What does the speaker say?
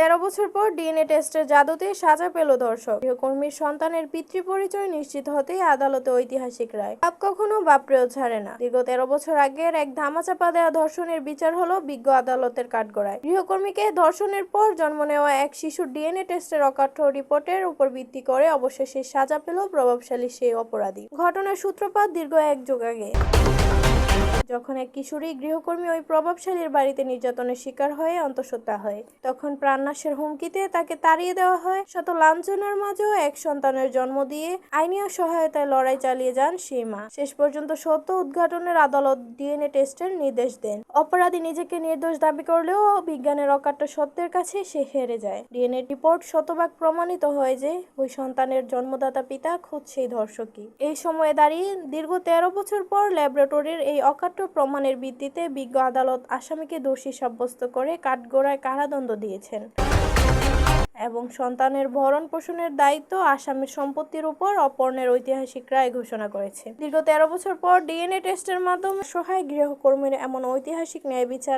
13 বছর পর ডিএনএ টেস্টের জাদুতে সাজা পেল ধর্ষক। গৃহকর্মীর সন্তানের পিতৃ পরিচয় নিশ্চিত হতেই আদালতে ঐতিহাসিক রায়। পাপ কখনো বাপরেও ছাড়ে না। দীর্ঘ 13 বছর আগের এক ধামাচাপা দেওয়া ধর্ষণের বিচার হলো বিজ্ঞ আদালতের কাঠগড়ায়। গৃহকর্মীকে ধর্ষণের পর জন্ম নেওয়া এক শিশুর ডিএনএ টেস্টের অকাঠ্য রিপোর্টের উপর ভিত্তি করে অবশেষে সাজা পেল প্রভাবশালী সেই অপরাধী। ঘটনার সূত্রপাত দীর্ঘ এক যুগ আগে, যখন এক কিশোরী গৃহকর্মী ওই প্রভাবশালীর বাড়িতে নির্যাতনের শিকার হয়ে অন্তঃসত্ত্বা হয়। তখন প্রাণনাশের হুমকিতে তাকে তাড়িয়ে দেওয়া হয়। শত লাঞ্ছনার মাঝেও এক সন্তানের জন্ম দিয়ে আইনি সহায়তায় লড়াই চালিয়ে যান সেই মা। শেষ পর্যন্ত সত্য উদ্ঘাটনের আদালত ডিএনএ টেস্টের নির্দেশ দেন। অপরাধী নিজেকে নির্দোষ দাবি করলেও বিজ্ঞানের অকাট্য সত্যের কাছে সে হেরে যায়। ডিএনএ রিপোর্ট শতভাগ প্রমাণিত হয় যে ওই সন্তানের জন্মদাতা পিতা খোদ সেই ধর্ষকই। এই সময়ে দাঁড়িয়ে দীর্ঘ 13 বছর পর ল্যাবরেটরির এই অকাট্য প্রমাণের ভিত্তিতে বিজ্ঞ আদালত আসামিকে দোষী সাব্যস্ত করে কাঠগড়ায় কারাদণ্ড দিয়েছেন এবং সন্তানের ভরণ পোষণের দায়িত্ব আসামির সম্পত্তির উপর অর্পণের ঐতিহাসিক রায় ঘোষণা করেছে। দীর্ঘ 13 বছর পর ডিএনএ টেস্টের মাধ্যমে সহায় গৃহকর্মীর এমন ঐতিহাসিক ন্যায় বিচার